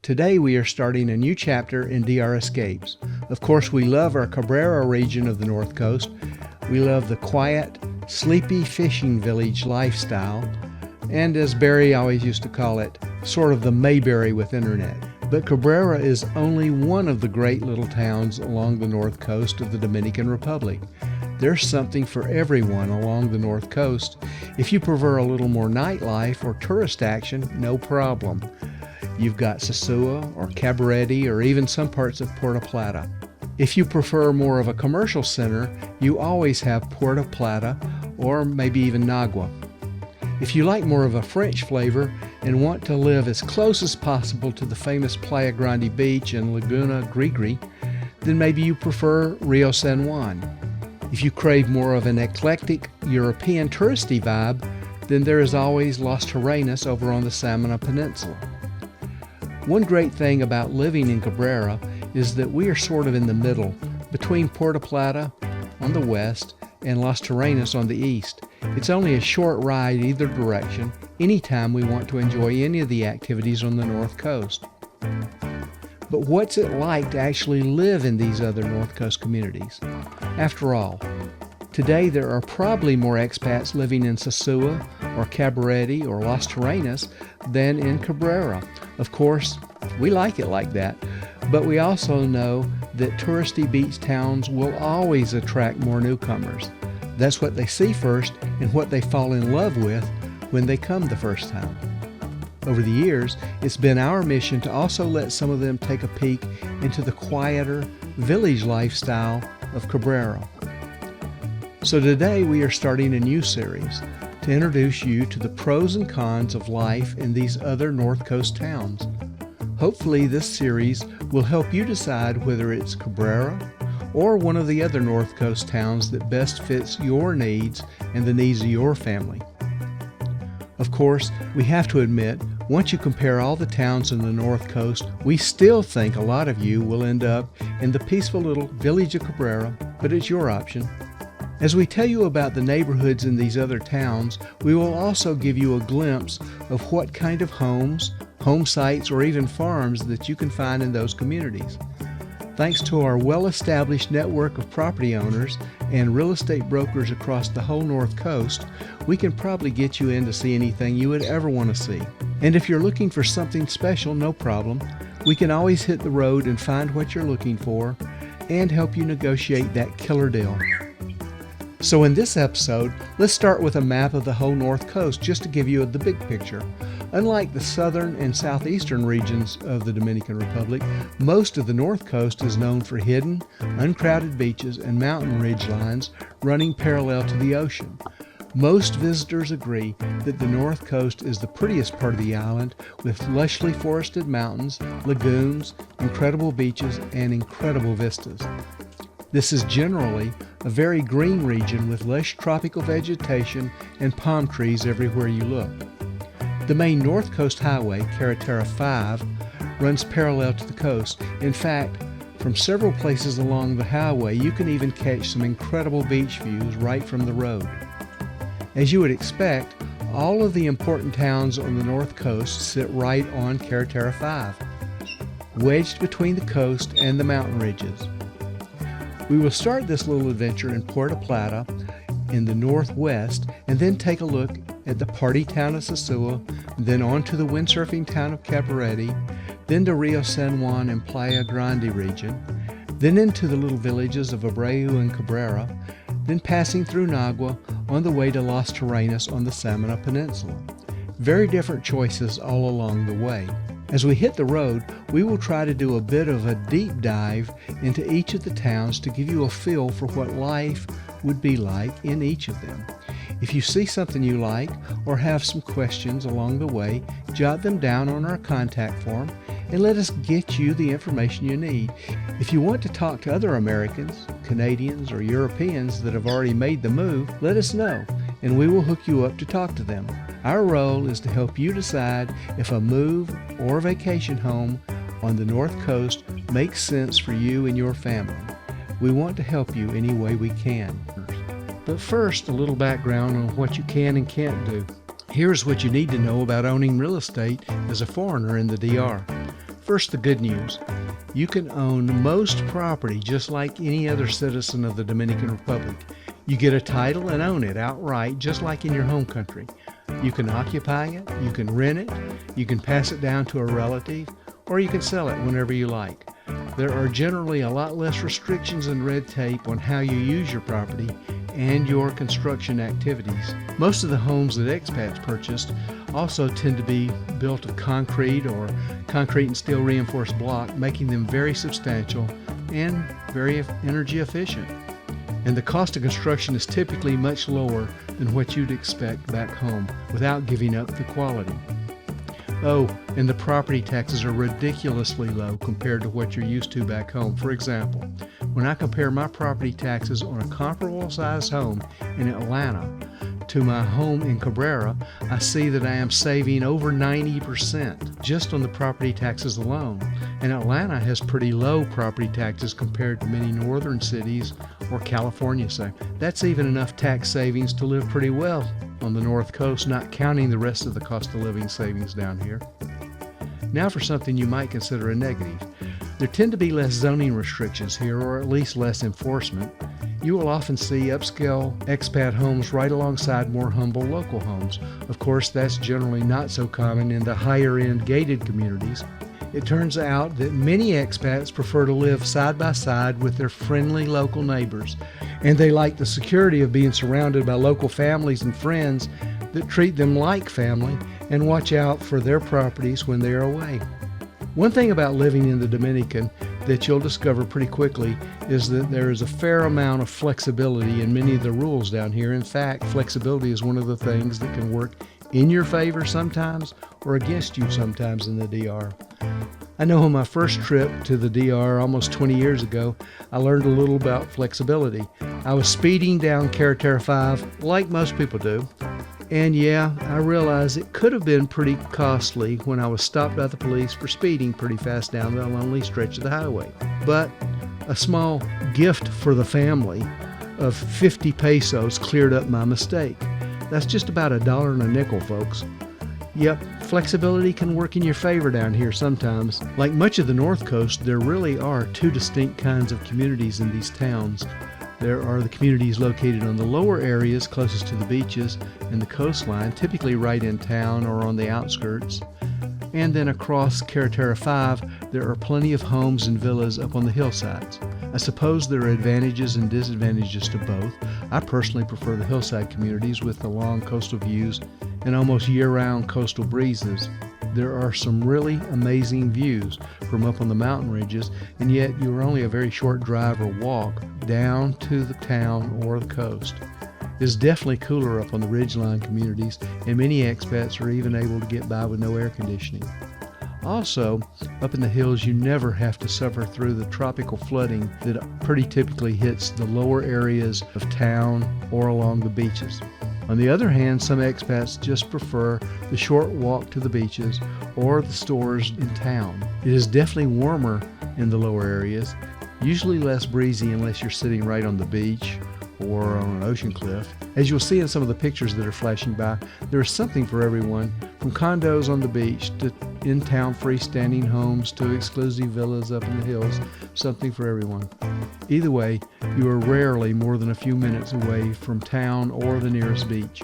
Today we are starting a new chapter in DR Escapes. Of course, we love our Cabrera region of the North Coast. We love the quiet, sleepy fishing village lifestyle, and as Barry always used to call it, sort of the Mayberry with internet. But Cabrera is only one of the great little towns along the north coast of the Dominican Republic. There's something for everyone along the north coast. If you prefer a little more nightlife or tourist action, no problem. You've got Sosua or Cabarete or even some parts of Puerto Plata. If you prefer more of a commercial center, you always have Puerto Plata or maybe even Nagua. If you like more of a French flavor and want to live as close as possible to the famous Playa Grande Beach and Laguna Grigri, then maybe you prefer Rio San Juan. If you crave more of an eclectic European touristy vibe, then there is always Las Terrenas over on the Samana Peninsula. One great thing about living in Cabrera is that we are sort of in the middle, between Puerto Plata on the west and Las Terrenas on the east. It's only a short ride either direction, anytime we want to enjoy any of the activities on the north coast. But what's it like to actually live in these other north coast communities? After all, today there are probably more expats living in Sosua or Cabarete or Las Terrenas than in Cabrera. Of course, we like it like that, but we also know that touristy beach towns will always attract more newcomers. That's what they see first and what they fall in love with when they come the first time. Over the years, it's been our mission to also let some of them take a peek into the quieter village lifestyle of Cabrera. So today we are starting a new series to introduce you to the pros and cons of life in these other North Coast towns. Hopefully this series will help you decide whether it's Cabrera or one of the other North Coast towns that best fits your needs and the needs of your family. Of course, we have to admit, once you compare all the towns in the North Coast, we still think a lot of you will end up in the peaceful little village of Cabrera, but it's your option. As we tell you about the neighborhoods in these other towns, we will also give you a glimpse of what kind of homes, home sites, or even farms that you can find in those communities. Thanks to our well-established network of property owners and real estate brokers across the whole North Coast, we can probably get you in to see anything you would ever want to see. And if you're looking for something special, no problem. We can always hit the road and find what you're looking for and help you negotiate that killer deal. So in this episode, let's start with a map of the whole North Coast just to give you the big picture. Unlike the southern and southeastern regions of the Dominican Republic, most of the North Coast is known for hidden, uncrowded beaches and mountain ridge lines running parallel to the ocean. Most visitors agree that the North Coast is the prettiest part of the island, with lushly forested mountains, lagoons, incredible beaches, and incredible vistas. This is generally a very green region with lush tropical vegetation and palm trees everywhere you look. The main North Coast Highway, Cabarete 5, runs parallel to the coast. In fact, from several places along the highway, you can even catch some incredible beach views right from the road. As you would expect, all of the important towns on the North Coast sit right on Cabarete 5, wedged between the coast and the mountain ridges. We will start this little adventure in Puerto Plata in the northwest and then take a look at the party town of Sosua, then on to the windsurfing town of Cabarete, then to Rio San Juan and Playa Grande region, then into the little villages of Abreu and Cabrera, then passing through Nagua on the way to Las Terrenas on the Samana Peninsula. Very different choices all along the way. As we hit the road, we will try to do a bit of a deep dive into each of the towns to give you a feel for what life would be like in each of them. If you see something you like or have some questions along the way, jot them down on our contact form and let us get you the information you need. If you want to talk to other Americans, Canadians, or Europeans that have already made the move, let us know and we will hook you up to talk to them. Our role is to help you decide if a move or vacation home on the North Coast makes sense for you and your family. We want to help you any way we can. But first, a little background on what you can and can't do. Here's what you need to know about owning real estate as a foreigner in the DR. First, the good news. You can own most property just like any other citizen of the Dominican Republic. You get a title and own it outright, just like in your home country. You can occupy it, you can rent it, you can pass it down to a relative, or you can sell it whenever you like. There are generally a lot less restrictions and red tape on how you use your property and your construction activities. Most of the homes that expats purchased also tend to be built of concrete or concrete and steel reinforced block, making them very substantial and very energy efficient. And the cost of construction is typically much lower than what you'd expect back home without giving up the quality. Oh, and the property taxes are ridiculously low compared to what you're used to back home. For example, when I compare my property taxes on a comparable sized home in Atlanta to my home in Cabrera, I see that I am saving over 90% just on the property taxes alone. And Atlanta has pretty low property taxes compared to many northern cities or California, say. That's even enough tax savings to live pretty well on the North Coast, not counting the rest of the cost of living savings down here. Now for something you might consider a negative. There tend to be less zoning restrictions here, or at least less enforcement. You will often see upscale expat homes right alongside more humble local homes. Of course, that's generally not so common in the higher-end gated communities. It turns out that many expats prefer to live side by side with their friendly local neighbors, and they like the security of being surrounded by local families and friends that treat them like family and watch out for their properties when they're away. One thing about living in the Dominican that you'll discover pretty quickly is that there is a fair amount of flexibility in many of the rules down here. In fact, flexibility is one of the things that can work in your favor sometimes or against you sometimes in the DR. I know on my first trip to the DR almost 20 years ago, I learned a little about flexibility. I was speeding down Cabarete 5 like most people do. And yeah, I realize it could have been pretty costly when I was stopped by the police for speeding pretty fast down the lonely stretch of the highway. But a small gift for the family of 50 pesos cleared up my mistake. That's just about $1 and a nickel, folks. Yep, flexibility can work in your favor down here sometimes. Like much of the North Coast, there really are two distinct kinds of communities in these towns. There are the communities located on the lower areas closest to the beaches and the coastline, typically right in town or on the outskirts. And then across Cabarete 5, there are plenty of homes and villas up on the hillsides. I suppose there are advantages and disadvantages to both. I personally prefer the hillside communities with the long coastal views and almost year-round coastal breezes. There are some really amazing views from up on the mountain ridges, and yet you are only a very short drive or walk down to the town or the coast. It's definitely cooler up on the ridgeline communities, and many expats are even able to get by with no air conditioning. Also, up in the hills, you never have to suffer through the tropical flooding that pretty typically hits the lower areas of town or along the beaches. On the other hand, some expats just prefer the short walk to the beaches or the stores in town. It is definitely warmer in the lower areas, usually less breezy unless you're sitting right on the beach or on an ocean cliff. As you'll see in some of the pictures that are flashing by, there is something for everyone, from condos on the beach to in-town freestanding homes to exclusive villas up in the hills, something for everyone. Either way, you are rarely more than a few minutes away from town or the nearest beach.